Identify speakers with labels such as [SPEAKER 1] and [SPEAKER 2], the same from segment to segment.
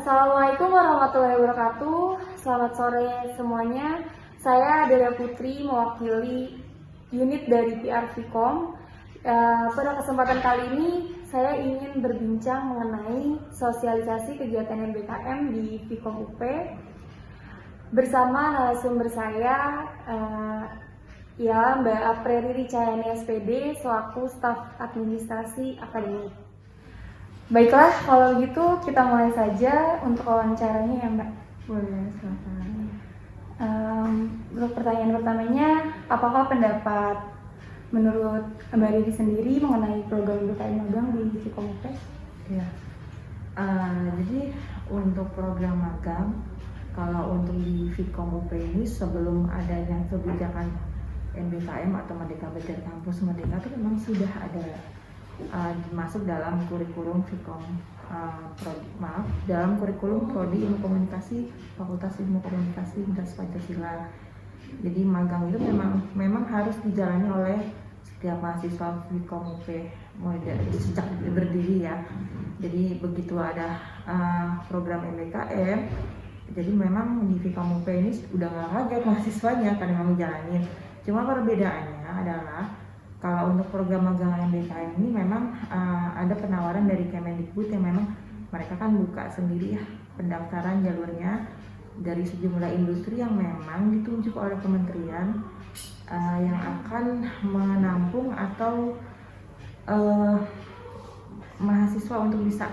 [SPEAKER 1] Assalamualaikum warahmatullahi wabarakatuh. Selamat sore semuanya. Saya Delia Putri, mewakili unit dari PR Vkom. Pada kesempatan kali ini, saya ingin berbincang mengenai sosialisasi kegiatan MBKM di Vkom UP bersama narasumber saya, Mbak Apreri Ricayani SPD, selaku staf administrasi akademik. Baiklah, kalau gitu kita mulai saja untuk wawancaranya ya Mbak.
[SPEAKER 2] Boleh, silakan.
[SPEAKER 1] Untuk pertanyaan pertamanya, apakah pendapat menurut Mbak Riri sendiri mengenai program MBKM magang di Vkom UP?
[SPEAKER 2] Ya, jadi untuk program magang, kalau untuk di Vkom UP ini sebelum adanya kebijakan MBKM atau Merdeka Belajar Kampus Merdeka itu memang sudah ada masuk dalam kurikulum Vkom, dalam kurikulum Prodi Ilmu Komunikasi Fakultas Ilmu Komunikasi Universitas Pancasila. Jadi magang itu memang harus dijalani oleh setiap mahasiswa Vkom UP mulai dari sejak berdiri ya. Jadi begitu ada program MBKM, jadi memang di Vkom UP ini udah nggak kaget mahasiswanya karena memang jalanin. Cuma perbedaannya adalah kalau untuk program magang MBKM ini memang ada penawaran dari Kemendikbud yang memang mereka kan buka sendiri ya pendaftaran jalurnya dari sejumlah industri yang memang ditunjuk oleh kementerian yang akan menampung atau mahasiswa untuk bisa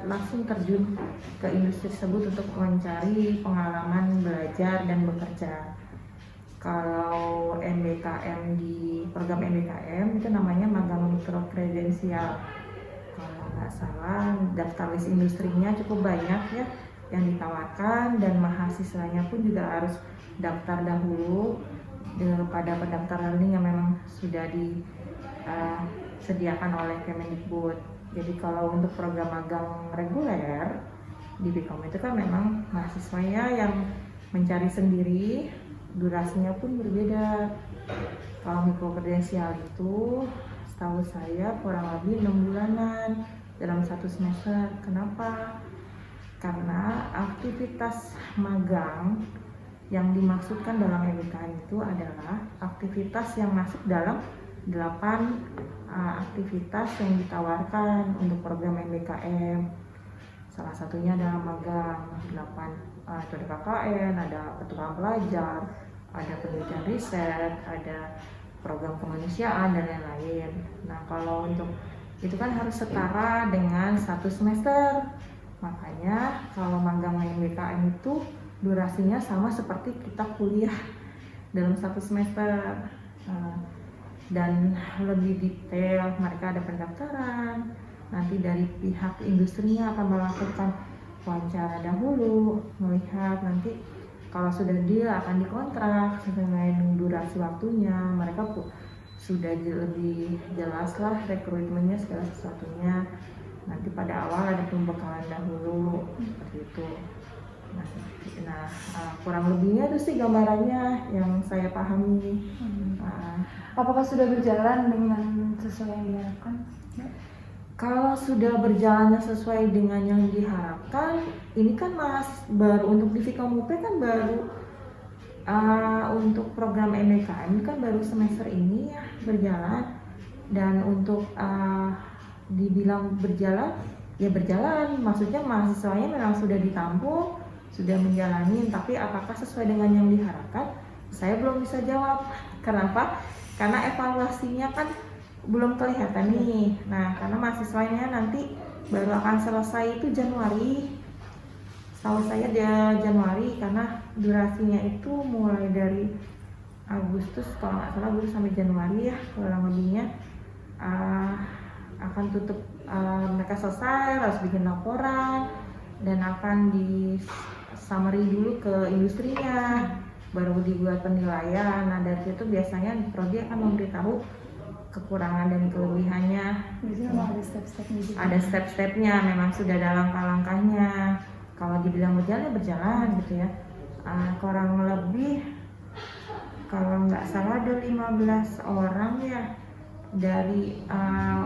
[SPEAKER 2] langsung terjun ke industri tersebut untuk mencari pengalaman belajar dan bekerja. Kalau MBKM di program MBKM itu namanya magang mikro kredensial. Kalau nggak salah daftar list industrinya cukup banyak ya yang ditawarkan, dan mahasiswanya pun juga harus daftar dahulu pada pendaftaran yang memang sudah disediakan oleh Kemendikbud. Jadi kalau untuk program magang reguler di Vkom itu kan memang mahasiswanya yang mencari sendiri, durasinya pun berbeda. Kalau mikro kredensial itu setahu saya kurang lebih 6 bulanan dalam satu semester. Kenapa? Karena aktivitas magang yang dimaksudkan dalam MBKM itu adalah aktivitas yang masuk dalam 8 aktivitas yang ditawarkan untuk program MBKM. Salah satunya adalah magang 8 itu ada KKN, ada petualang pelajar, ada penelitian riset, ada program kemanusiaan dan lain-lain. Nah, kalau untuk itu kan harus setara dengan satu semester. Makanya kalau magang MBKM itu durasinya sama seperti kita kuliah dalam satu semester. Dan lebih detail, mereka ada pendaftaran. Nanti dari pihak industrinya akan melakukan wawancara dahulu, melihat nanti kalau sudah deal akan dikontrak dengan durasi waktunya. Mereka sudah lebih jelas lah rekrutmennya segala sesuatunya. Nanti pada awal ada pembekalan dahulu seperti itu. Nah, kurang lebihnya itu sih gambarannya yang saya pahami.
[SPEAKER 1] Apakah sudah berjalan dengan sesuai yang diharapkan?
[SPEAKER 2] Kalau sudah berjalan sesuai dengan yang diharapkan, ini kan baru untuk di Vkom UP kan baru untuk program MBKM kan baru semester ini ya berjalan. Dan untuk dibilang berjalan, ya berjalan, maksudnya mahasiswanya memang sudah ditampung, sudah menjalani, tapi apakah sesuai dengan yang diharapkan? Saya belum bisa jawab. Kenapa? Karena evaluasinya kan belum kelihatan nih. Nah, karena mahasiswanya nanti baru akan selesai itu Januari. Setahu saya dia Januari, karena durasinya itu mulai dari Agustus, kalau nggak salah Agustus sampai Januari ya kurang lebihnya. Akan tutup, mereka selesai harus bikin laporan dan akan di summary dulu ke industrinya, baru dibuat penilaian. Nah, dari situ biasanya prodi akan memberitahu kekurangan dan kelebihannya.
[SPEAKER 1] Biasanya ada step-stepnya gitu.
[SPEAKER 2] Ada step-stepnya, memang sudah ada langkah-langkahnya. Kalau dibilang berjalan ya berjalan gitu ya. Kurang lebih kalau nggak salah ada 15 orang ya. Dari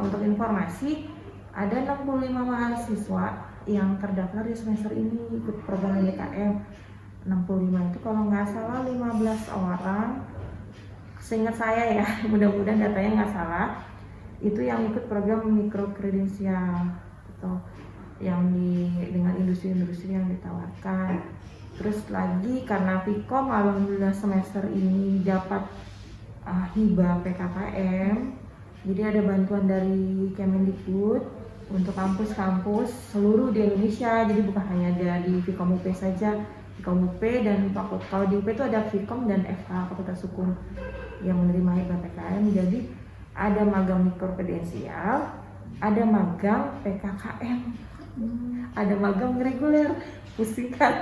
[SPEAKER 2] untuk informasi ada 65 mahasiswa yang terdaftar di semester ini ikut program DKM 65 itu kalau nggak salah 15 orang, seingat saya ya, mudah-mudahan datanya nggak salah, itu yang ikut program mikro kredensial atau yang dengan industri-industri yang ditawarkan. Terus lagi karena Vkom alhamdulillah semester ini dapat hibah PKKM, jadi ada bantuan dari Kemendikbud untuk kampus-kampus seluruh di Indonesia. Jadi bukan hanya ada di Vkom UP saja, Vkom UP dan kalau di UP itu ada Vkom dan FH Fakultas Hukum yang menerima hibah PKKM. Jadi ada magang mikro kredensial, ada magang PKKM, ada magang reguler. Pusing kan?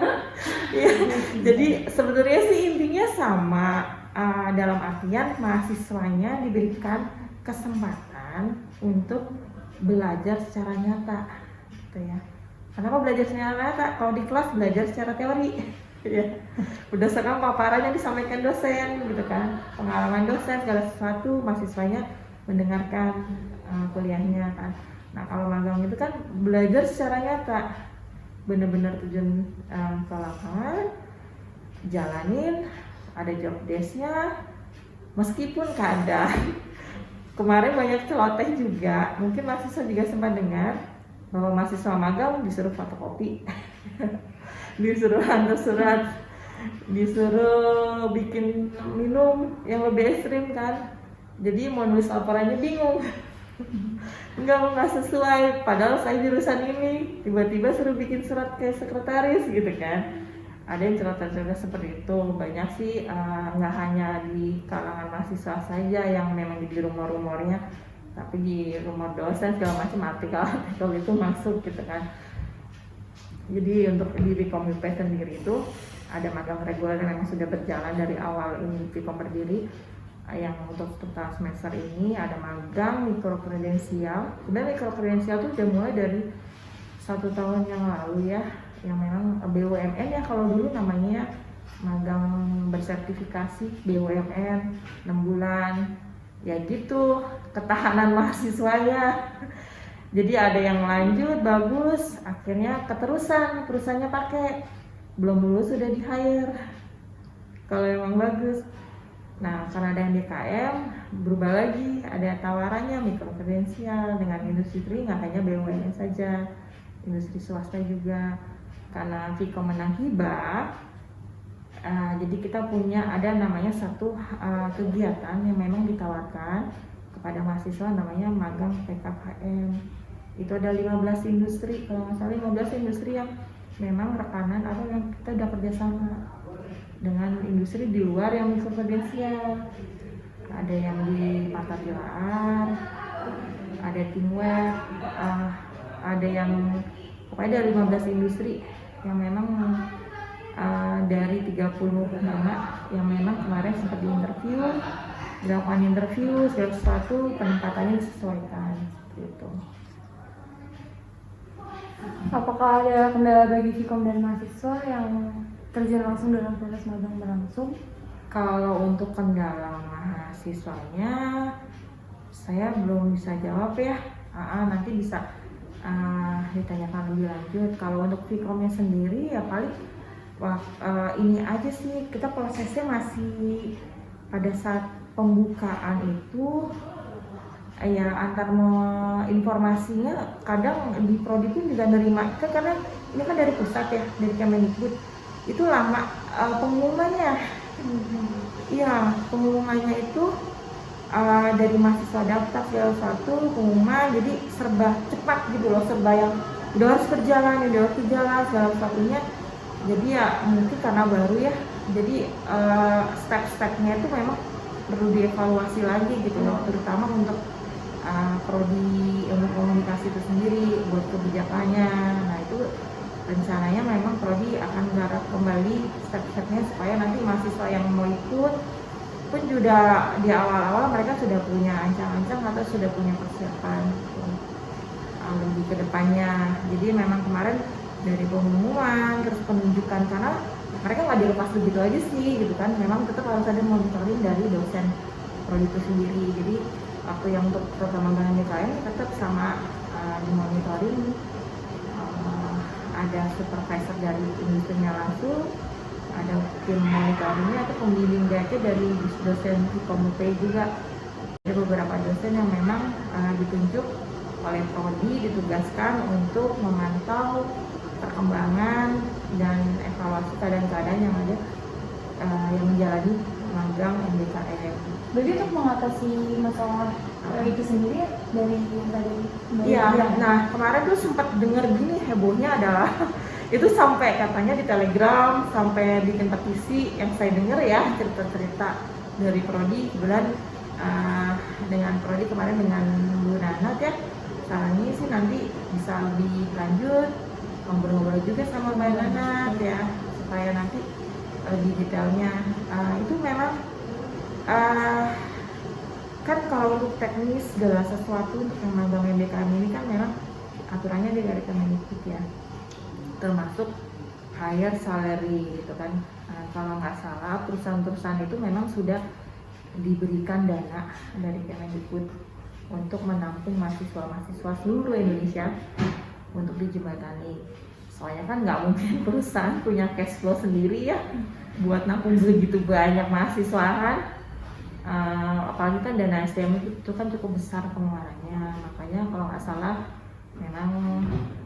[SPEAKER 2] Ya, jadi sebetulnya sih intinya sama, dalam artian mahasiswanya diberikan kesempatan untuk belajar secara nyata, gitu ya. Kenapa belajar secara nyata? Kalau di kelas belajar secara teori, ya. Berdasarkan paparan yang disampaikan dosen, gitu kan. Pengalaman dosen segala sesuatu, mahasiswanya mendengarkan kuliahnya kan. Nah kalau magang itu kan belajar secara nyata, benar-benar terjun ke lapangan, jalanin, ada job desk-nya, meskipun kadang kemarin banyak celoteh juga, mungkin mahasiswa juga sempat dengar bahwa mahasiswa magang disuruh fotokopi, disuruh hantar surat, disuruh bikin minum yang lebih ekstrim kan, jadi mau nulis laporannya bingung. nggak sesuai, padahal saya jurusan ini, tiba-tiba suruh bikin surat ke sekretaris gitu kan. Ada yang cerita-cerita seperti itu, banyak sih, nggak hanya di kalangan mahasiswa saja yang memang di rumor-rumornya, tapi di rumor dosen segala macam artikel itu masuk gitu kan. Jadi untuk di Vkom UP sendiri itu ada magang reguler yang memang sudah berjalan dari awal ini Vkom berdiri. Yang untuk total semester ini ada magang mikro kredensial. Sebenarnya mikro kredensial itu udah mulai dari 1 tahun yang lalu ya, yang memang BUMN ya, kalau dulu namanya magang bersertifikasi BUMN 6 bulan ya gitu, ketahanan mahasiswanya. Jadi ada yang lanjut bagus, akhirnya keterusan perusahaannya pakai, belum lulus sudah di hire kalau emang bagus. Nah, karena ada yang DKM, berubah lagi, ada tawarannya mikro kredensial dengan industri, nggak hanya BUMN saja, industri swasta juga. Karena Vkom menang hibah, jadi kita punya ada namanya satu kegiatan yang memang ditawarkan kepada mahasiswa, namanya magang PKKM. Itu ada 15 industri, kalau nggak salah 15 industri yang memang rekanan atau yang kita udah kerjasama dengan industri di luar yang mikro kredensial. Ada yang di Mata Pilar, ada Teamwear, ada yang pokoknya ada 15 industri yang memang dari 35 yang memang kemarin sempat dilakukan interview segala sesuatu, penempatannya disesuaikan seperti itu.
[SPEAKER 1] Apakah ada kendala bagi Vkom dan mahasiswa yang terjun langsung dalam proses magang berlangsung?
[SPEAKER 2] Kalau untuk kendala mahasiswanya, saya belum bisa jawab ya. Nanti bisa ditanyakan lebih lanjut. Kalau untuk Vkomnya sendiri ya paling ini aja sih, kita prosesnya masih pada saat pembukaan itu ya antar informasinya kadang di prodi pun juga nerima kan, karena ini kan dari pusat ya, dari Kemendikbud. Itu lama pengumumannya. Iya, pengumumannya itu dari mahasiswa daftar segala satu pengumuman, jadi serba cepat gitu loh, serba yang udah harus berjalan segala satunya. Jadi ya mungkin karena baru ya, jadi step-stepnya itu memang perlu dievaluasi lagi gitu loh, terutama untuk prodi ilmu komunikasi itu sendiri buat kebijakannya. Nah itu rencananya memang prodi akan garap kembali step-stepnya supaya nanti mahasiswa yang mau ikut pun juga di awal-awal mereka sudah punya ancang-ancang atau sudah punya persiapan lebih ke depannya. Jadi memang kemarin dari pengumuman terus penunjukan, karena mereka nggak dilepas begitu aja sih gitu kan, memang tetap harus ada monitoring dari dosen prodi itu sendiri. Jadi waktu yang untuk program magang DKM tetap sama dimonitoring supervisor dari industrinya langsung, ada tim monitoringnya atau pembimbing belajar dari dosen Vkom UP juga. Ada beberapa dosen yang memang ditunjuk oleh prodi, ditugaskan untuk memantau perkembangan dan evaluasi keadaan-keadaan yang ada yang menjalani magang MBKM.
[SPEAKER 1] Berarti untuk mengatasi masalah itu sendiri dari yang tadi
[SPEAKER 2] Iya, nah kemarin tuh sempat dengar gini, hebohnya adalah itu sampai katanya di Telegram, sampai bikin petisi yang saya dengar ya, cerita-cerita dari prodi. Kebetulan dengan prodi kemarin dengan Bu Nanat ya, sarannya sih nanti bisa lebih lanjut ngobrol-ngobrol juga sama Mbak Nanat ya, supaya nanti lebih detailnya. Itu memang kan kalau untuk teknis segala sesuatu untuk yang magang MBKM ini kan memang aturannya dari Kemendikbud ya, termasuk higher salary gitu kan. Kalau nggak salah perusahaan-perusahaan itu memang sudah diberikan dana dari Kemendikbud untuk menampung mahasiswa-mahasiswa seluruh Indonesia untuk dijembatani. Soalnya kan nggak mungkin perusahaan punya cash flow sendiri ya buat nampung begitu banyak mahasiswa kan. Apalagi kan dana SDM itu kan cukup besar pengeluarannya. Makanya kalau nggak salah memang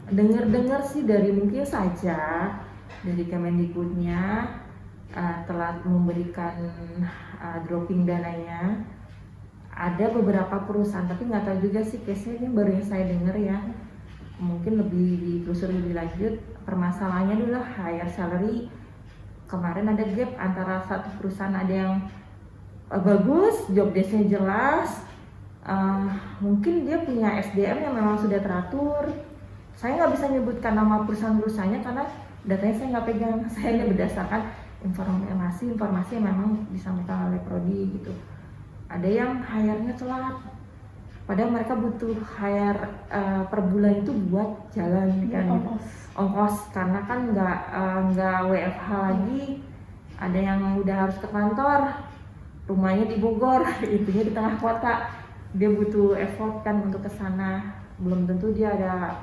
[SPEAKER 2] dengar sih dari mungkin saja dari Kemendikbudnya telah memberikan dropping dananya. Ada beberapa perusahaan, tapi nggak tahu juga sih case-nya, ini baru yang saya dengar ya. Mungkin lebih ditelusuri lebih lanjut. Permasalahannya adalah higher salary. Kemarin ada gap antara satu perusahaan ada yang bagus, job desk-nya jelas, mungkin dia punya SDM yang memang sudah teratur. Saya nggak bisa nyebutkan nama perusahaan-perusahaannya karena datanya saya nggak pegang. Saya hanya berdasarkan informasi yang memang disampaikan oleh prodi gitu. Ada yang hire-nya telat, padahal mereka butuh hire per bulan itu buat jalan kan, ongkos karena kan nggak WFH lagi. Ada yang udah harus ke kantor, rumahnya di Bogor, itunya di tengah kota, dia butuh effort kan untuk ke sana, belum tentu dia ada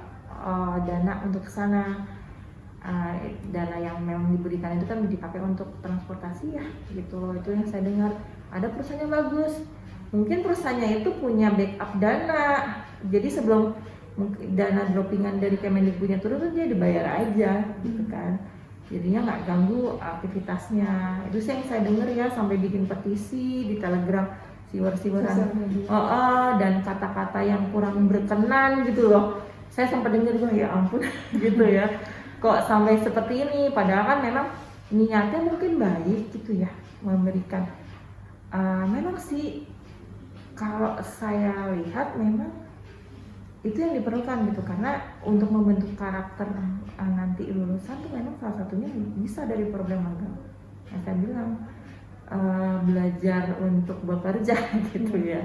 [SPEAKER 2] dana untuk ke sana. Dana yang memang diberikan itu kan dipakai untuk transportasi ya gitu. Itu yang saya dengar. Ada perusahaan yang bagus, mungkin perusahaannya itu punya backup dana, jadi sebelum dana droppingan dari Kemendikbudnya turun dia dibayar aja gitu kan, jadinya nggak ganggu aktivitasnya. Itu sih yang saya dengar ya, sampai bikin petisi di Telegram, siwer-siweran dan kata-kata yang kurang berkenan gitu loh. Saya sempat dengar juga, ya ampun gitu ya, kok sampai seperti ini, padahal kan memang niatnya mungkin baik gitu ya, memberikan memang sih kalau saya lihat memang itu yang diperlukan gitu, karena untuk membentuk karakter nanti lulusan tuh memang salah satunya bisa dari program magang yang saya bilang, belajar untuk bekerja gitu ya.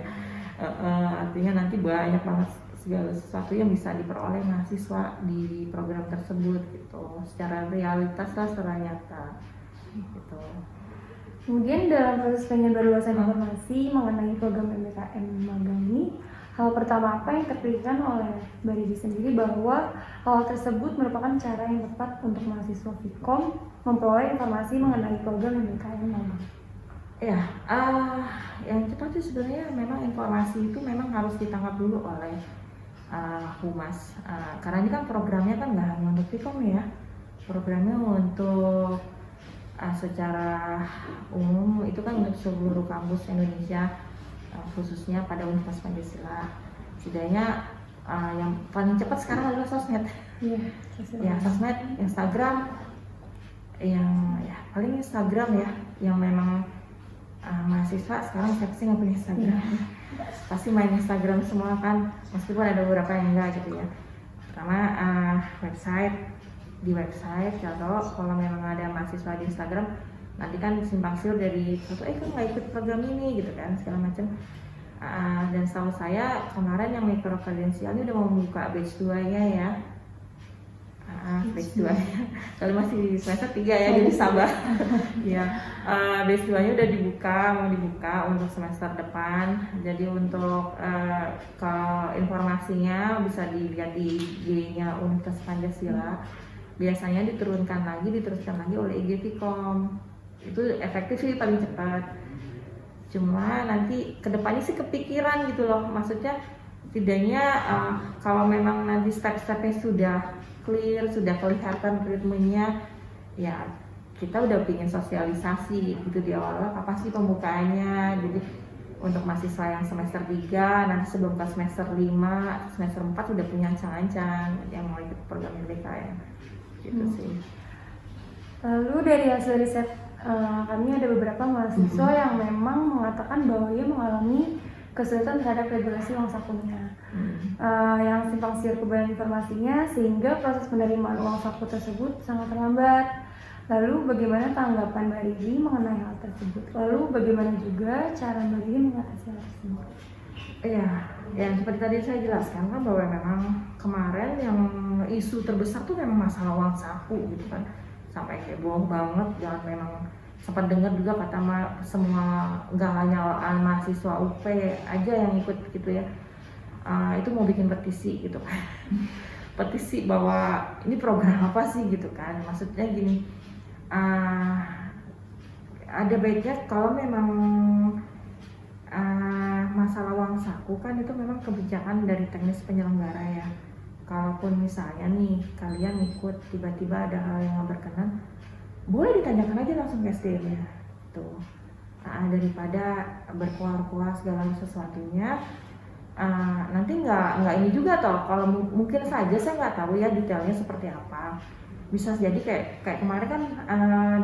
[SPEAKER 2] Artinya nanti banyak banget segala sesuatu yang bisa diperoleh mahasiswa di program tersebut gitu, secara realitas lah, secara nyata gitu.
[SPEAKER 1] Kemudian dalam proses penyebarluasan informasi mengenai program MBKM magang ini, hal pertama apa yang terpikirkan oleh Mbak Didi sendiri bahwa hal tersebut merupakan cara yang tepat untuk mahasiswa Vkom memperoleh informasi mengenai program MBKM magang?
[SPEAKER 2] Ya, yang cepat sih sebenarnya memang informasi itu memang harus ditangkap dulu oleh humas, karena ini kan programnya kan nggak hanya untuk Vkom ya, programnya untuk secara umum itu kan untuk seluruh kampus Indonesia, khususnya pada Universitas Pancasila. Setidaknya yang paling cepat sekarang adalah sosmed. Ya, sosmed, Instagram, yang ya paling Instagram ya, yang memang mahasiswa sekarang siapa sih nggak punya Instagram? Pasti main Instagram semua kan, meskipun ada beberapa yang enggak gitu ya. Pertama di website kalau memang ada mahasiswa di Instagram, nanti kan simpang siur dari satu kan nggak ikut program ini gitu kan, segala macam. Dan setahu saya kemarin yang mikro kredensial ini udah mau membuka batch 2-nya ya. Batch 2 kalau masih semester 3 ya, jadi sabar. Ya, batch 2-nya udah mau dibuka untuk semester depan. Jadi untuk informasinya bisa dilihat di IG-nya Universitas Pancasila. biasanya diteruskan lagi oleh IGVCOM. Itu efektif sih, paling cepat. Cuma nanti kedepannya sih kepikiran gitu loh, maksudnya setidaknya kalau memang nanti step-stepnya sudah clear, sudah kelihatan ritmenya, ya kita udah pingin sosialisasi gitu di awal, apa sih pembukaannya. Jadi untuk mahasiswa yang semester 3, nanti sebelum ke semester 5, semester 4 udah punya ancang-ancang yang mau ikut program MBK ya. Gitu sih.
[SPEAKER 1] Lalu dari hasil riset kami ada beberapa mahasiswa yang memang mengatakan bahwa ia mengalami kesulitan terhadap regulasi uang sakunya, yang simpang siur kebenaran informasinya sehingga proses penerimaan uang saku tersebut sangat terlambat. Lalu bagaimana tanggapan Mbak Riri mengenai hal tersebut? Lalu bagaimana juga cara Mbak Riri mengatasi hal tersebut?
[SPEAKER 2] Iya, yang seperti tadi saya jelaskan kan bahwa memang kemarin yang isu terbesar tuh memang masalah uang saku gitu kan, sampai heboh banget. Jangan, memang sempat dengar juga kata semua, nggak hanya mahasiswa UP aja yang ikut gitu ya, itu mau bikin petisi gitu kan. Petisi bahwa ini program apa sih gitu kan, maksudnya gini, ada baiknya kalau memang masalah uang saku kan itu memang kebijakan dari teknis penyelenggara ya. Kalaupun misalnya nih kalian ikut tiba-tiba ada hal yang nggak berkenan, boleh ditanyakan aja langsung ke SDM ya tuh. Daripada berkuar-kuar segala sesuatunya, nanti nggak ini juga toh. Kalau mungkin saja saya nggak tahu ya detailnya seperti apa, bisa jadi kayak kemarin kan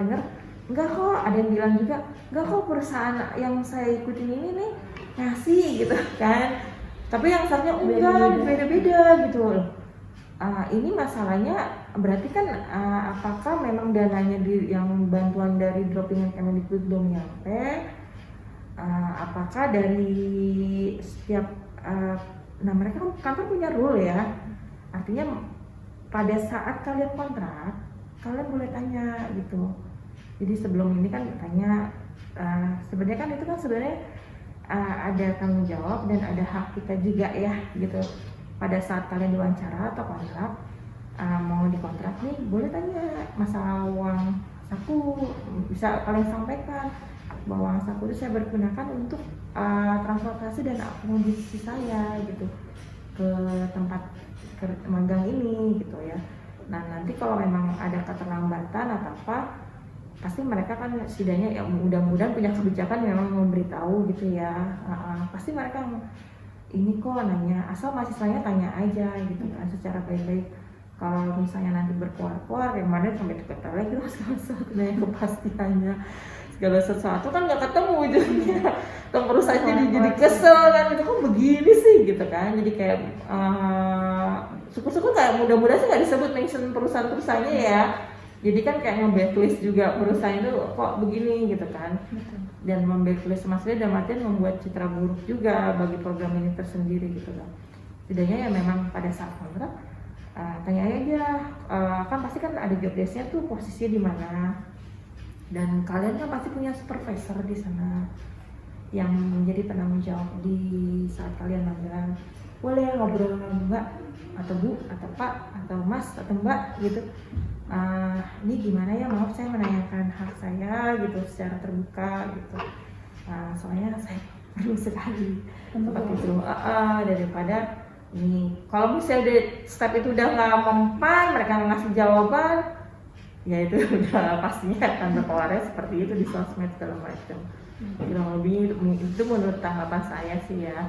[SPEAKER 2] dengar enggak kok, ada yang bilang juga enggak kok perusahaan yang saya ikutin ini nih ngasih gitu kan, tapi yang satunya enggak, beda-beda gitu. Ini masalahnya berarti kan apakah memang dananya yang bantuan dari dropping yang Kemendikbud belum nyampe, apakah dari setiap nah mereka kan kantor punya rule ya, artinya pada saat kalian kontrak kalian boleh tanya gitu. Jadi sebelum ini kan tanya, sebenarnya kan itu kan sebenarnya ada tanggung jawab dan ada hak kita juga ya gitu. Pada saat kalian diwawancara atau kontrak, mau dikontrak nih boleh tanya masalah uang saku, bisa kalian sampaikan bahwa uang saku itu saya bergunakan untuk transportasi dan akomodasi saya gitu ke tempat magang ini gitu ya. Nah nanti kalau memang ada keterlambatan atau apa, pasti mereka kan setidaknya ya mudah-mudahan punya kebijakan memang memberitahu gitu ya. Pasti mereka ini kok nanya, asal mahasiswanya tanya aja gitu kan secara baik-baik. Kalau misalnya nanti berkuar-kuar, yang mana sampai diketahui lagi lah segala sesuatu nanya kepastiannya, segala sesuatu kan nggak ketemu ujungnya. Terus aja jadi kesel kan, itu kok begini sih gitu kan. Jadi kayak syukur-syukur kayak mudah-mudahan sih nggak disebut mention perusahaan-perusahaannya ya. Jadi kan kayak nge-blacklist juga perusahaan itu kok begini gitu kan. Dan mem-blacklist maksudnya dalam artian membuat citra buruk juga bagi program ini tersendiri gitu loh. Setidaknya ya memang pada saat kontrak tanya aja, kan pasti kan ada job desk-nya tuh posisinya di mana. Dan kalian kan pasti punya supervisor di sana yang menjadi penanggung jawab di saat kalian magang. Boleh ngobrol sama Mbak atau Bu atau Pak atau Mas atau Mbak gitu. Ini gimana ya, maaf saya menanyakan hak saya gitu secara terbuka gitu. Soalnya saya perlu sekali seperti itu. Daripada ini kalau misalnya udah step itu udah nggak mempan, mereka ngasih jawaban, ya itu udah pastinya akan berkeluarnya seperti itu di sosmed segala macam. Kurang lebih itu menurut tanggapan saya sih ya.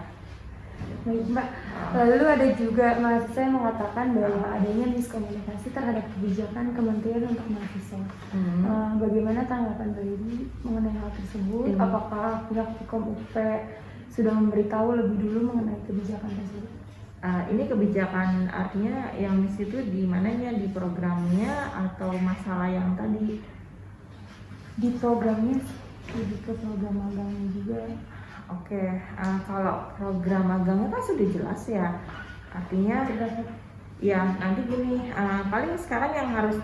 [SPEAKER 1] Baik Mbak, lalu ada juga mahasiswa yang mengatakan bahwa adanya miskomunikasi terhadap kebijakan kementerian untuk mahasiswa. Bagaimana tanggapan Mbak Riri mengenai hal tersebut? Apakah pihak Vkom UP sudah memberitahu lebih dulu mengenai kebijakan tersebut?
[SPEAKER 2] Ini kebijakan artinya yang di situ di mananya, di programnya atau masalah yang tadi?
[SPEAKER 1] Di programnya, lebih ke program magangnya juga.
[SPEAKER 2] Oke, kalau program magangnya kan sudah jelas ya, artinya ya nanti gini, paling sekarang yang harus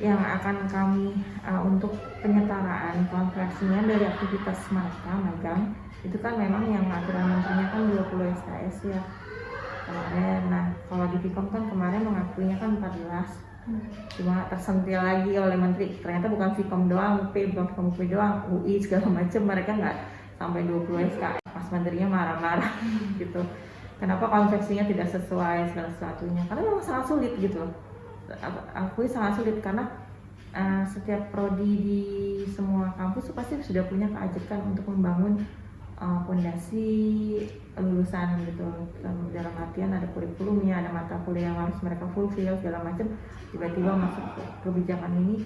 [SPEAKER 2] yang akan kami untuk penyetaraan konversinya dari aktivitas mereka magang itu kan memang yang aturan menterinya kan 20 SKS ya kemarin. Nah kalau di Vkom kan kemarin mengakuinya kan 14, cuma tersentil lagi oleh menteri, ternyata bukan Vkom doang, UP, bukan Vkom UP doang, UI segala macam, mereka nggak sampai 20 SK. Pas menterinya marah-marah gitu, kenapa konversinya tidak sesuai segala sesuatunya, karena memang sangat sulit gitu. Akui sangat sulit karena setiap prodi di semua kampus pasti sudah punya keajekan untuk membangun fondasi lulusan gitu. Dalam artian ada kurikulumnya, ada mata kuliah yang harus mereka fulfill segala macam. Tiba-tiba masuk ke kebijakan ini,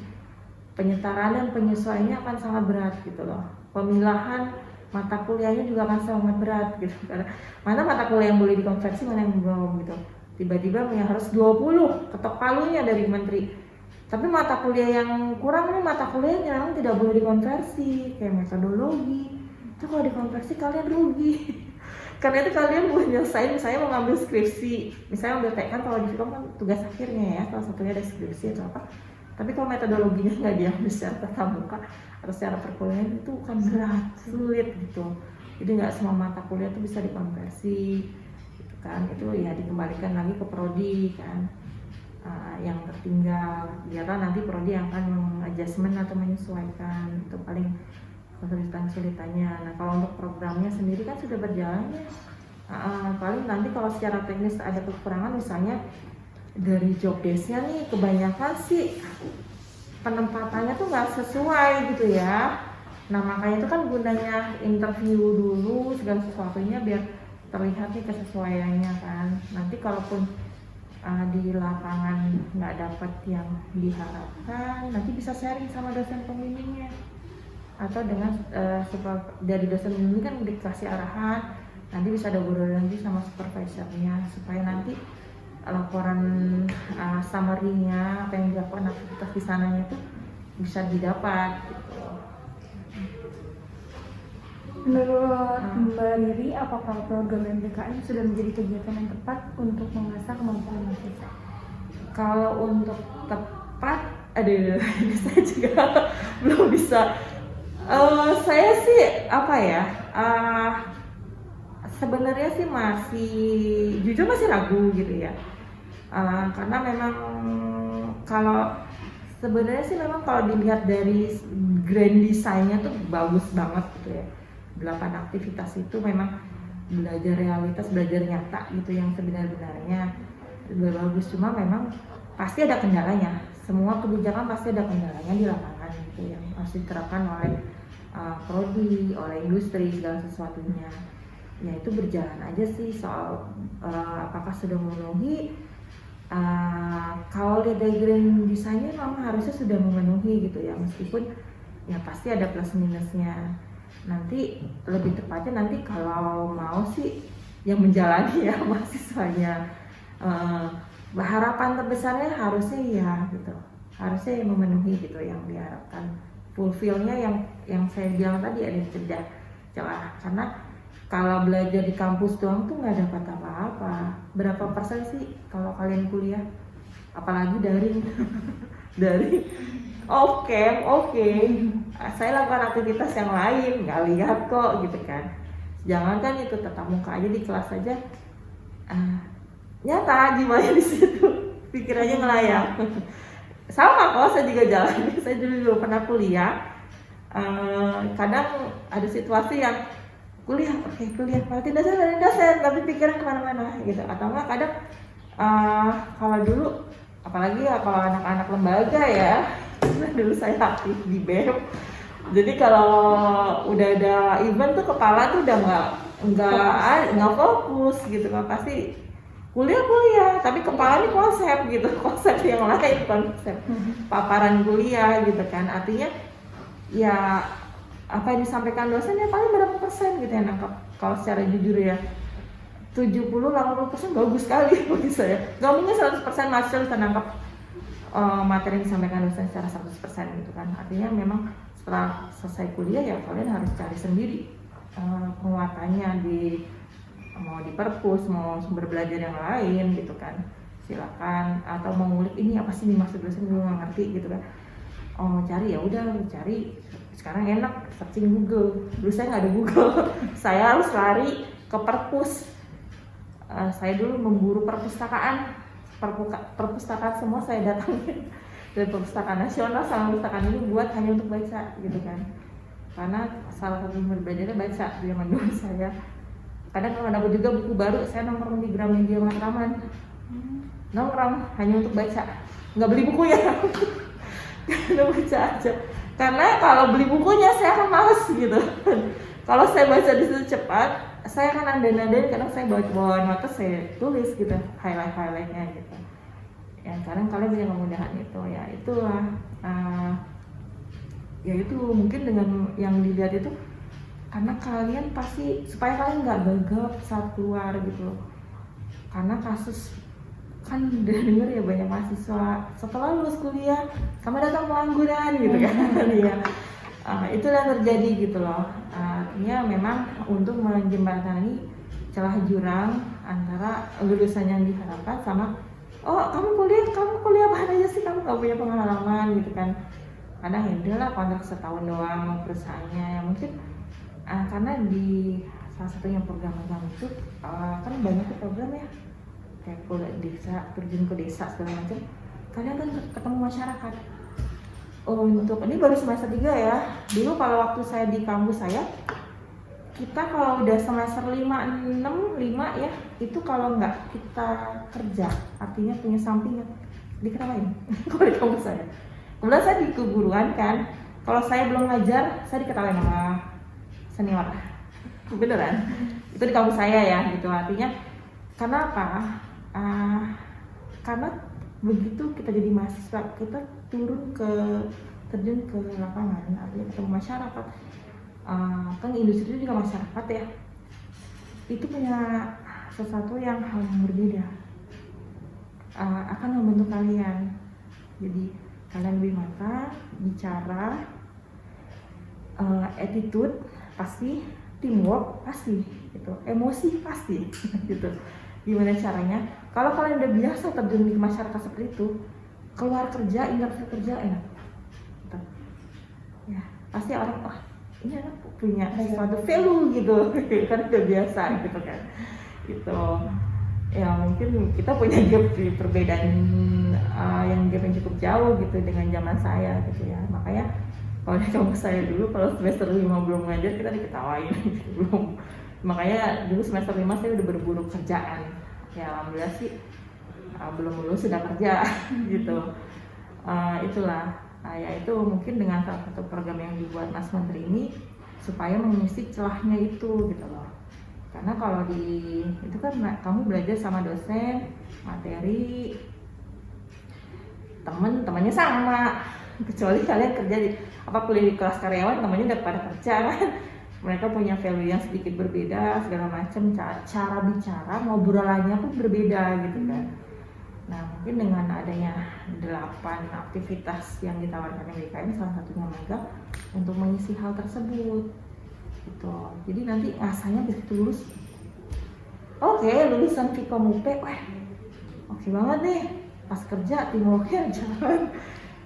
[SPEAKER 2] penyetaraan dan penyesuaiannya akan sangat berat gitu loh. Pemilahan mata kuliahnya juga akan sangat berat gitu, karena mana mata kuliah yang boleh dikonversi, mana yang belum gitu. Tiba-tiba yang harus 20, ketok palunya dari menteri. Tapi mata kuliah yang kurang nih, mata kuliah yang tidak boleh dikonversi, kayak metodologi. Itu kalau dikonversi kalian rugi. Karena itu kalian mau nyelesain, misalnya mau ngambil skripsi, misalnya ambil kan kalau di Vkom kan tugas akhirnya ya, salah satunya ada skripsi atau apa. Tapi kalau metodologinya nggak diambil secara tatap muka atau secara perkuliahan, itu kan berat, sulit gitu. Jadi nggak semua mata kuliah itu bisa dikonversi, gitu kan. Itu ya dikembalikan lagi ke prodi kan, yang tertinggal. Biarlah nanti prodi yang akan mengadjustment atau menyesuaikan, itu paling kesulitan-kesulitannya. Nah kalau untuk programnya sendiri kan sudah berjalan ya. Paling nanti kalau secara teknis ada kekurangan, misalnya dari job desk-nya nih kebanyakan sih penempatannya tuh nggak sesuai gitu ya. Nah makanya itu kan gunanya interview dulu segala sesuatunya biar terlihat nih kesesuaiannya kan. Nanti kalaupun di lapangan nggak dapat yang diharapkan, nanti bisa sharing sama dosen pembimbingnya, atau dengan dari dosen pembimbing kan udah dikasih arahan, nanti bisa ada ngobrol lagi sama supervisornya supaya nanti laporan summary-nya apa yang dilakukan aktivitas di sananya itu bisa didapat gitu.
[SPEAKER 1] Menurut Mbak Riri, apakah program MBKM sudah menjadi kegiatan yang tepat untuk mengasah kemampuan mahasiswa?
[SPEAKER 2] Kalau untuk tepat, ini saya juga belum bisa. Saya sih apa ya? Sebenarnya sih jujur masih ragu gitu ya. Karena memang kalau sebenarnya sih memang kalau dilihat dari grand design-nya tuh bagus banget gitu ya. 8 aktivitas itu memang belajar realitas, belajar nyata gitu yang sebenar-benarnya bagus. Cuma memang pasti ada kendalanya. Semua kebijakan pasti ada kendalanya di lapangan gitu yang harus diterapkan oleh prodi, oleh industri segala sesuatunya. Ya itu berjalan aja sih soal apakah sudah memenuhi. Kalau lihat dari grand design-nya memang harusnya sudah memenuhi gitu ya, meskipun ya pasti ada plus minusnya. Nanti lebih tepatnya nanti kalau mau sih yang menjalani ya mahasiswanya. Harapan terbesarnya harusnya ya gitu, harusnya yang memenuhi gitu yang diharapkan, fulfillnya yang saya bilang tadi ada celah. Karena kalau belajar di kampus doang tuh nggak dapat apa-apa. Berapa persen sih kalau kalian kuliah, apalagi daring dari oke, saya lakukan aktivitas yang lain, nggak lihat kok gitu kan. Jangankan itu tetap muka aja di kelas aja, nyata gimana di situ, pikirannya melayang. Sama kok, saya juga jalan. Saya dulu pernah kuliah, kadang ada situasi yang kuliah, berarti dosen, tapi pikiran kemana-mana gitu. Atau enggak kadang kalau dulu, apalagi ya kalau anak-anak lembaga ya, dulu saya aktif di BEM. Jadi kalau udah ada event tuh kepala tuh udah nggak fokus gitu kan, pasti kuliah tapi kepala ini konsep yang lain, konsep paparan kuliah gitu kan. Artinya ya apa yang disampaikan dosen ya paling berapa persen gitu ya nangkap. Kalau secara jujur ya 70-80% bagus sekali bagi saya. Gak mungkin 100% mahasiswa bisa nangkap materi yang disampaikan dosen secara 100% gitu kan. Artinya memang setelah selesai kuliah ya kalian harus cari sendiri penguatannya mau di perpus, mau sumber belajar yang lain gitu kan. Silakan, atau mau ngulik ini apa sih dimaksud dosen, gue nggak ngerti gitu kan. Cari ya udah cari. Sekarang enak searching Google. Dulu saya nggak ada Google. Saya harus lari ke perpus. Saya dulu memburu perpustakaan perpustakaan semua saya datangin, dari perpustakaan nasional sama perpustakaan ini buat hanya untuk baca gitu kan. Karena salah satu berbedanya baca di zaman dulu saya. Kadang kalau ada juga buku baru, saya nongkrong di Gramedia Matraman, nongkrong hanya untuk baca, nggak beli buku ya, karena baca aja. Karena kalau beli bukunya saya akan males gitu. Kalau saya baca di situ cepat, saya akan anden-anden, kadang saya bawa notes, saya tulis gitu, highlightnya gitu. Ya sekarang kalian bisa memudahkan itu, ya itulah. Ya itu mungkin dengan yang dilihat itu, karena kalian pasti supaya kalian nggak gagap saat keluar gitu loh. Karena kasus kan udah denger ya banyak mahasiswa setelah lulus kuliah sama datang pengangguran gitu kan. Ya itulah yang terjadi gitu loh. Artinya memang untuk menjembatani celah jurang antara lulusan yang diharapkan sama kamu kuliah apa aja sih, kamu nggak punya pengalaman gitu kan. Kadang ya udahlah kontrak setahun doang perusahaannya ya mungkin karena di salah satunya program magang itu kan banyak program ya kayak kuliah desa, terjun ke desa segala macam. Kalian kan ketemu masyarakat. Untuk ini baru semester 3 ya. Dulu kalau waktu saya di kampus saya, kita kalau udah semester 5 ya, itu kalau nggak kita kerja, artinya punya sampingan, diketawain kalau di kampus saya. Kemudian saya di keguruan kan, kalau saya belum ngajar, saya diketawain sama senior. Beneran. Itu di kampus saya ya, gitu. Artinya karena apa? Karena begitu kita jadi mahasiswa, kita terjun ke lapangan, artinya ketemu masyarakat. Kan industri itu juga masyarakat ya. Itu punya sesuatu yang hal yang berbeda. Akan membentuk kalian. Jadi kalian lebih mata, bicara, attitude pasti, teamwork pasti, gitu. Emosi pasti, gitu. Gimana caranya? Kalau kalian udah biasa terjun di masyarakat seperti itu, keluar kerja, interview kerja enak. Gitu. Ya, pasti orang ini anak punya sesuatu value gitu, kan udah biasa gitu kan. Gitu. Ya mungkin kita punya gap di perbedaan yang cukup jauh gitu dengan zaman saya gitu ya. Makanya kalau di kampus saya dulu kalau semester 5 belum ngajar kita diketawain belum. Makanya dulu semester 5 saya udah berburu kerjaan. Ya alhamdulillah sih belum lulus sudah kerja gitu. Itulah ya itu mungkin dengan salah satu program yang dibuat Mas Menteri ini supaya mengisi celahnya itu gitu loh. Karena kalau itu kan kamu belajar sama dosen, materi, temennya sama, kecuali kalian kerja kuliah di kelas karyawan, temennya udah pada kerja kan. Mereka punya value yang sedikit berbeda, segala macam, cara bicara, ngobrolannya pun berbeda gitu kan. Nah mungkin dengan adanya 8 aktivitas yang ditawarkan MBKM, salah satunya magang untuk mengisi hal tersebut gitu. Jadi nanti ngasahnya begitu lulus, oke, lulusan Vkom UP, oke banget nih, pas kerja teamworknya jalan,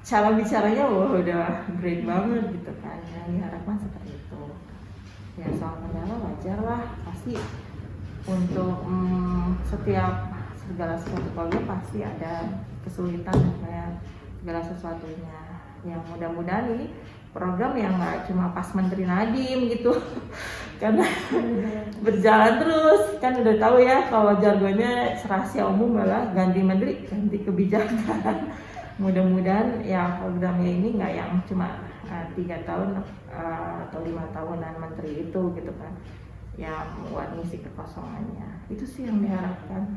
[SPEAKER 2] cara bicaranya udah great banget gitu kan. Yang diharapkan seperti itu. Ya soal kendala wajar lah, pasti untuk segala sesuatu kalau pasti ada kesulitan dan segala sesuatunya. Yang mudah-mudahan ini program yang nggak cuma pas Menteri Nadiem gitu, karena berjalan terus kan udah tahu ya kalau jargonnya rahasia umum malah ganti menteri ganti kebijakan. Mudah-mudahan ya programnya ini nggak yang cuma 3 tahun atau 5 tahunan menteri itu gitu kan, yang buat ngisi kekosongannya. Itu sih yang diharapkan.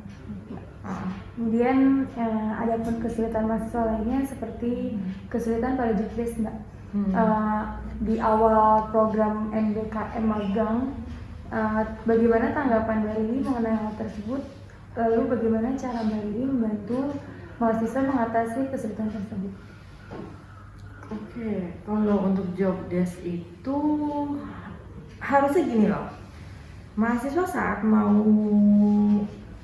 [SPEAKER 1] Kemudian ada pun kesulitan mahasiswa lainnya seperti kesulitan pada jobdesk mbak. Di awal program MBKM magang, bagaimana tanggapan Mbak Rini mengenai hal tersebut? Lalu bagaimana cara Mbak Rini membantu mahasiswa mengatasi kesulitan tersebut?
[SPEAKER 2] Oke, kalau untuk job desk itu harusnya gini loh. Mahasiswa saat mau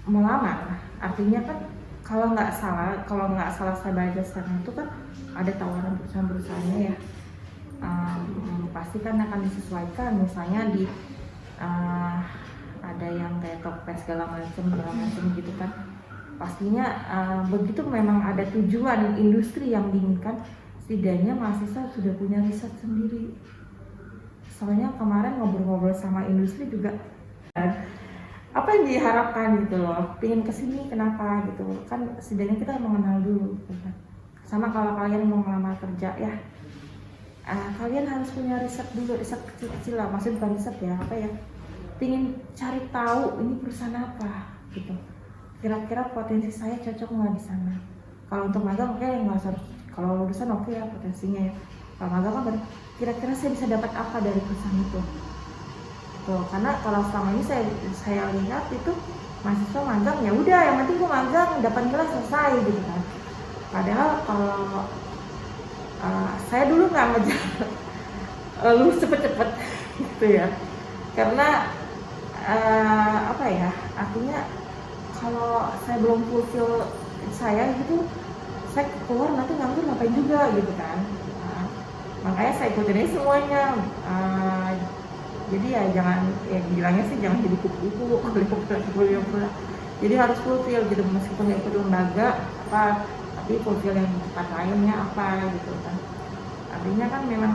[SPEAKER 2] melamar, artinya kan kalau nggak salah saya baca sekarang itu kan ada tawaran perusahaan-perusahaannya ya. Pasti kan akan disesuaikan, misalnya ada yang kayak topes segala macam gitu kan. pastinya begitu memang ada tujuan industri yang diinginkan, setidaknya mahasiswa sudah punya riset sendiri. Soalnya kemarin ngobrol-ngobrol sama industri juga, apa yang diharapkan gitu loh, pengen kesini kenapa gitu kan, setidaknya kita mengenal dulu gitu kan. Sama kalau kalian mau ngelamar kerja ya, kalian harus punya riset dulu, riset kecil-kecil lah, maksudnya bukan riset ya, apa ya, pengen cari tahu ini perusahaan apa gitu, kira-kira potensi saya cocok nggak di sana. Kalau untuk magang oke, nggak usah, kalau lulusan oke ya potensinya ya. Kalau magang kan kira-kira saya bisa dapat apa dari perusahaan itu tuh, karena kalau selama ini saya lihat itu mahasiswa magang ya udah yang penting gue magang dapat nilai selesai gitu kan. Padahal kalau saya dulu nggak ngejar lulus cepet-cepet gitu ya, karena apa ya, artinya kalau saya belum fulfill saya gitu, saya keluar nanti nganggur ngapain juga gitu kan. Makanya saya ikutin aja semuanya. Jadi ya jangan, ya bilangnya sih jangan jadi kupu-kupu kuliah. Jadi harus fulfill gitu, meskipun nggak ikut lembaga apa, tapi fulfill yang di tempat lainnya apa gitu kan. Artinya kan memang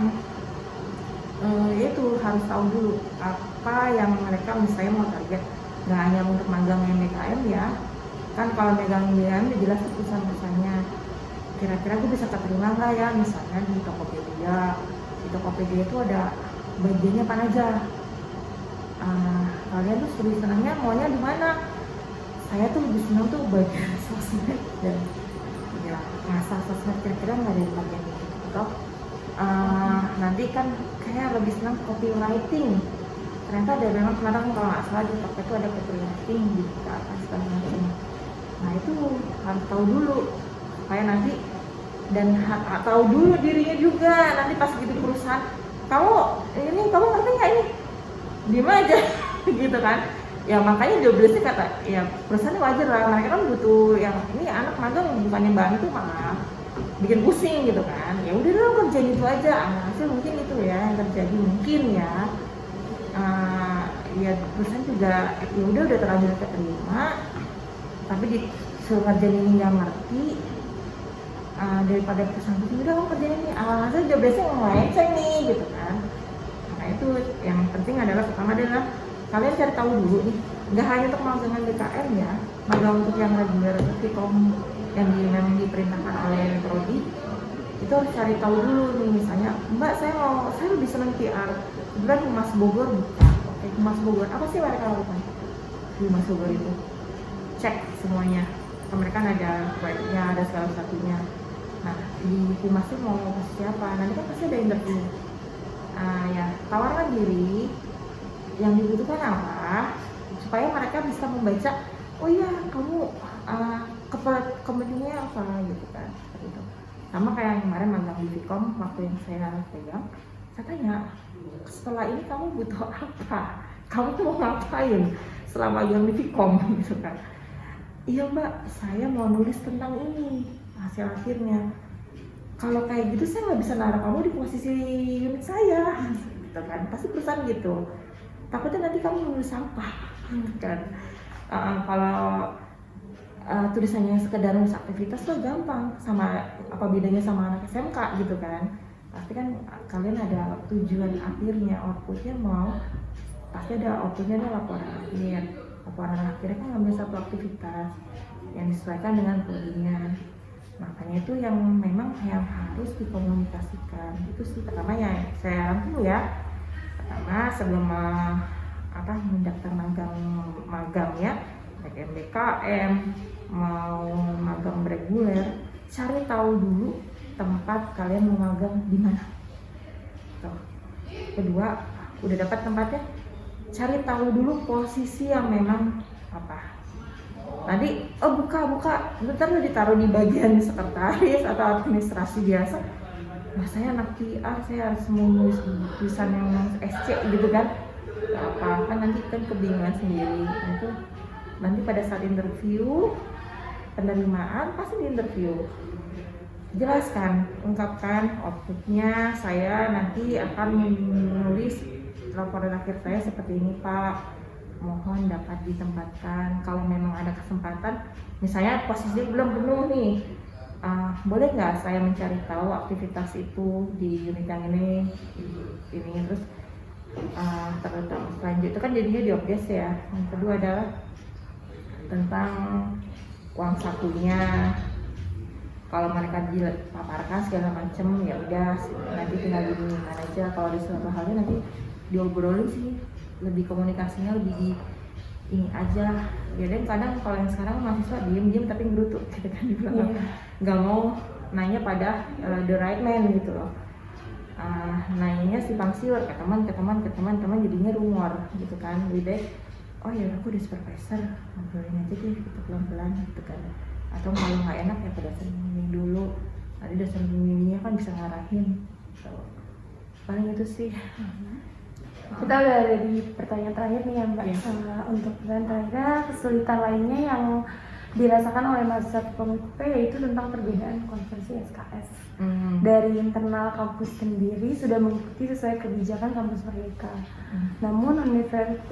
[SPEAKER 2] itu harus tahu dulu apa yang mereka misalnya mau target. Nggak hanya untuk magang MBKM ya, kan kalau megang MBKM udah jelas perusahaan-perusahaannya. Kira-kira gue bisa keterima nggak ya, misalnya di Tokopedia. Di Tokopedia itu ada bagiannya apa aja. Kalian tuh lebih senangnya maunya di mana? Saya tuh lebih senang tuh bagian sosmed dan ya ngasah sosmed, kira-kira nggak ada di bagian itu. Atau nanti kan kayak lebih senang copywriting. Ternyata ada memang kemarin kalau nggak salah di Tokyo itu ada copywriting di atas segala macam. Nah itu harus tahu dulu supaya nanti, dan tahu dulu dirinya juga nanti pas gitu perusahaan, kamu ngerti nggak ini, diem aja gitu kan. Ya makanya joblessnya kata ya perusahaan wajar lah, mereka kan butuh yang ini anak magang bukannya bantu malah bikin pusing gitu kan. Ya udah dong kerjain itu aja, hasil mungkin itu ya yang terjadi mungkin ya. Ya perusahaan juga ya udah terlanjur keterima, tapi disuruh ngerjain ini nggak ngerti. Daripada perusahaan itu udah kamu kerjain ini, hasil joblessnya ngelenceng nih gitu kan. Nah itu yang penting adalah, pertama adalah kalian cari tahu dulu nih, nggak hanya untuk magang BKM ya, magang untuk yang reguler Vkom yang memang diperintahkan oleh Prodi, itu harus cari tahu dulu nih. Misalnya Mbak saya lebih senang PR, kemudian Humas Bogor buka. Oke, Humas Bogor apa sih mereka lakukan di Humas Bogor itu? Cek semuanya, mereka ada webnya, ada segala satunya. Nah di Humas itu mau posisi apa, nanti kan pasti ada interview. Ya tawarkan diri, yang dibutuhkan apa, supaya mereka bisa membaca, oh iya kamu kepentingannya apa gitu kan, seperti itu. Sama kayak kemarin magang di Vkom, waktu yang saya pegang, saya tanya, setelah ini kamu butuh apa, kamu tuh mau ngapain setelah magang di Vkom gitu kan. Iya mbak, saya mau nulis tentang ini hasil akhirnya. Kalau kayak gitu saya nggak bisa naruh kamu di posisi unit saya gitu kan, pasti perusahaan gitu, takutnya nanti kamu nulis sampah kan. Kalau tulisannya sekedar nulis aktivitas tuh gampang, sama apa bedanya sama anak SMK gitu kan. Pasti kan kalian ada tujuan akhirnya, outputnya mau pasti ada outputnya, ada laporan akhir. Laporan akhirnya kan ngambil satu aktivitas yang disesuaikan dengan prodinya. Makanya itu yang memang yang harus dikomunikasikan. Itu sih pertama ya saya rangkum ya. Pertama sebelum mendaftar magang ya, baik MBKM mau magang reguler, cari tahu dulu tempat kalian mau magang di mana. Tuh. Kedua, udah dapat tempatnya, cari tahu dulu posisi yang memang apa. Tadi buka bentar lu ditaruh di bagian sekretaris atau administrasi biasa. Nah saya anak PR, saya harus menulis tulisan yang SC gitu kan, apa kan nanti kan kebingungan sendiri. Itu nanti pada saat interview penerimaan pasti di interview jelaskan, ungkapkan outputnya, saya nanti akan menulis laporan akhir saya seperti ini Pak, mohon dapat ditempatkan. Kalau memang ada kesempatan, misalnya posisinya belum penuh nih, boleh nggak saya mencari tahu aktivitas itu di unit yang ini terus terutama selanjutnya itu kan jadinya job desk ya. Yang kedua adalah tentang uang sakunya. Kalau mereka dipaparkan segala macam ya udah nanti tinggal diminta aja. Kalau di suatu halnya nanti diobrolin sih, lebih komunikasinya lebih di ini aja. Ya dan kadang kalau yang sekarang mahasiswa diem tapi ngerutuk gitu kan di belakang, nggak mau nanya pada the right man gitu loh. Nanyanya simpang siur ke teman jadinya rumor gitu kan. Lebih baik oh ya aku udah supervisor, ngobrolin aja deh gitu pelan-pelan gitu kan. Atau kalau nggak enak ya pada sering dulu, nanti dosen pembimbingnya kan bisa ngarahin so, paling itu sih.
[SPEAKER 1] Kita udah ada di pertanyaan terakhir nih ya Mbak. Untuk pertanyaan terakhir, kesulitan lainnya yang dirasakan oleh mahasiswa PIKOM yaitu tentang perbedaan konversi SKS. Dari internal kampus sendiri sudah mengikuti sesuai kebijakan kampus Merdeka. Namun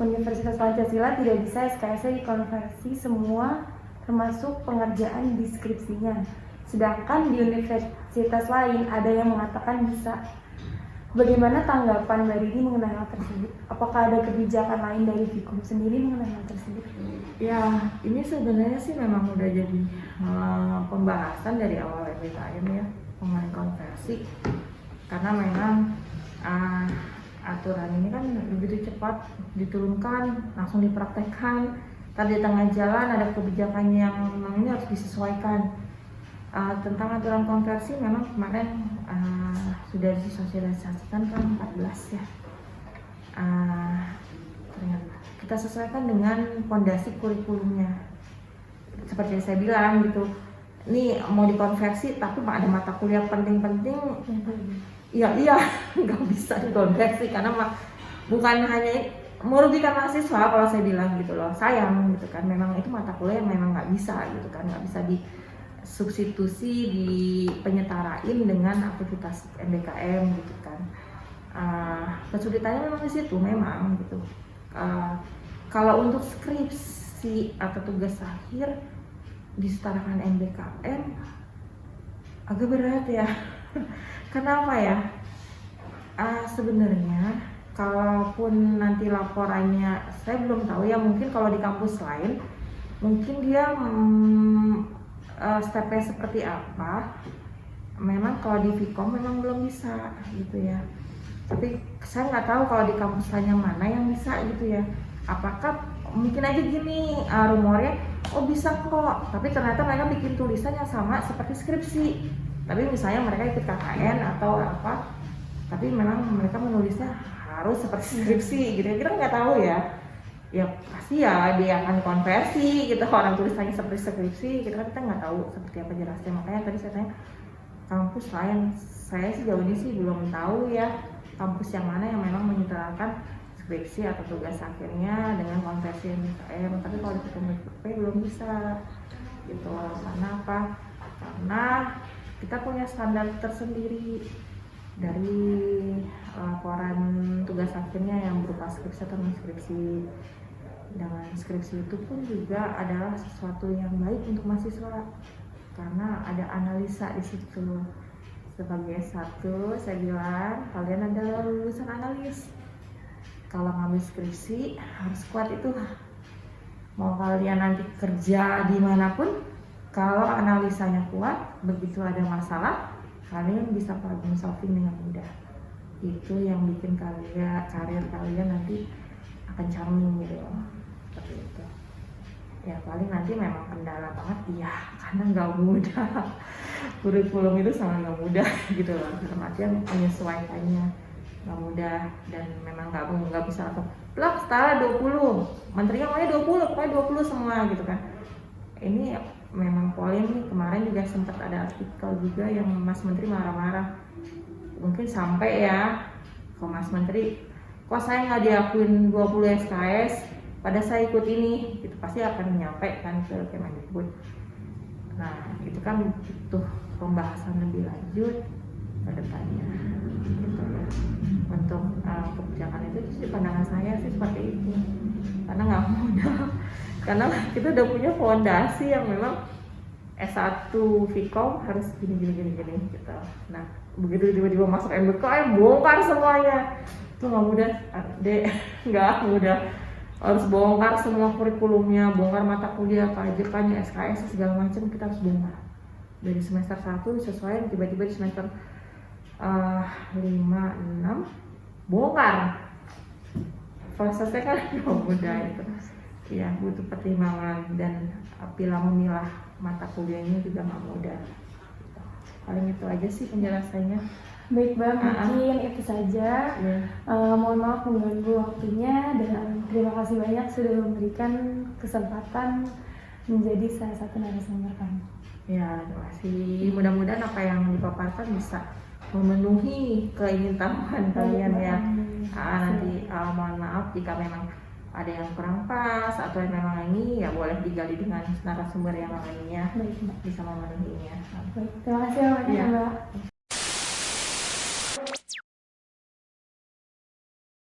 [SPEAKER 1] Universitas Pancasila tidak bisa SKS-nya dikonversi semua termasuk pengerjaan deskripsinya. Sedangkan di universitas lain ada yang mengatakan bisa. Bagaimana tanggapan Mbak Rini mengenai hal tersebut? Apakah ada kebijakan lain dari PIKOM sendiri mengenai hal tersebut?
[SPEAKER 2] Ya, ini sebenarnya sih memang udah jadi pembahasan dari awal MBKM ya, mengenai konversi. Karena memang aturan ini kan begitu cepat diturunkan, langsung dipraktekkan. Tadi di tengah jalan ada kebijakan yang memang ini harus disesuaikan. Tentang aturan konversi memang kemarin sudah disosialisasikan kan 14 ya. Kita sesuaikan dengan fondasi kurikulumnya. Seperti yang saya bilang gitu, ini mau dikonversi tapi ada mata kuliah penting-penting, iya nggak bisa dikonversi karena bukan hanya merugikan mahasiswa kalau saya bilang gitu loh, sayang gitu kan. Memang itu mata kuliah yang memang nggak bisa gitu kan, nggak bisa disubstitusi, dipenyetarain dengan aktivitas MBKM gitu kan. Kesulitannya memang di situ memang gitu. Kalau untuk skripsi atau tugas akhir disetarakan MBKM agak berat ya. Kenapa ya? Sebenarnya kalaupun nanti laporannya saya belum tahu ya, mungkin kalau di kampus lain mungkin dia stepnya seperti apa. Memang kalau di PIKOM memang belum bisa gitu ya. Tapi saya nggak tahu kalau di kampus lain yang mana yang bisa gitu ya. Apakah mungkin aja gini rumornya, oh bisa kok, tapi ternyata mereka bikin tulisan yang sama seperti skripsi. Tapi misalnya mereka ikut KKN atau apa, tapi memang mereka menulisnya harus seperti skripsi gitu. Kita nggak tahu ya. Ya pasti ya dia akan konversi gitu, orang tulisannya seperti skripsi gitu kan, kita nggak tahu seperti apa jelasnya. Makanya tadi saya tanya kampus lain, saya sejauh ini sih belum tahu ya kampus yang mana yang memang menyetarakan skripsi atau tugas akhirnya dengan konversi MBKM. Tapi kalau di PIKOM belum bisa gitu. Karena apa? Karena kita punya standar tersendiri dari laporan tugas akhirnya yang berupa skripsi atau non-skripsi. Dengan skripsi itu pun juga adalah sesuatu yang baik untuk mahasiswa karena ada analisa di situ. Sebagai satu, saya bilang kalian adalah lulusan analis. Kalau ngambil skripsi harus kuat itu. Mau kalian nanti kerja dimanapun, kalau analisanya kuat, begitu ada masalah, kalian bisa problem solving dengan mudah. Itu yang bikin karir kalian nanti akan charming gitu. Seperti itu. Ya paling nanti memang kendala banget ya, karena nggak mudah. Kurikulum itu sangat nggak mudah gitu loh. Dalam artian menyesuaikannya nggak mudah dan memang nggak bisa atau plak setara 20, menterinya maunya 20, pokoknya 20 semua gitu kan. Ini memang polemik. Kemarin juga sempat ada artikel juga yang Mas Menteri marah-marah. Mungkin sampai ya ke Mas Menteri, kok saya nggak diakuin 20 SKS pada saya ikut ini, itu pasti akan menyampaikan ke Kemendikbud. Nah itu kan butuh pembahasan lebih lanjut ke depannya gitu ya. Untuk kebijakan itu sih pandangan saya sih seperti itu, karena nggak mudah karena kita udah punya fondasi yang memang S1 Vkom harus gini gitu. Nah begitu tiba-tiba masuk MBKM bongkar semuanya, itu nggak mudah deh. Nggak mudah, harus bongkar semua kurikulumnya, bongkar mata kuliah, KJK-nya, SKS segala macam, kita harus bongkar dari semester 1 sesuai, tiba-tiba di semester 5, 6 bongkar. Prosesnya kan nggak mudah itu ya, butuh pertimbangan dan bila memilah mata kuliahnya juga nggak mudah. Paling itu aja sih penjelasannya.
[SPEAKER 1] Baik Bang, mungkin itu saja. Mohon maaf mengganggu waktunya, dan terima kasih banyak sudah memberikan kesempatan menjadi salah satu narasumber kami.
[SPEAKER 2] Ya, terima kasih. Mudah-mudahan apa yang dipaparkan bisa memenuhi keingintahuan kalian ya. Nanti mohon maaf jika memang ada yang kurang pas atau yang memang ini ya boleh digali dengan narasumber yang lainnya.
[SPEAKER 1] Baik Mbak.
[SPEAKER 2] Bisa memenuhinya.
[SPEAKER 1] Baik, terima kasih banyak
[SPEAKER 2] Ya.
[SPEAKER 1] Mbak.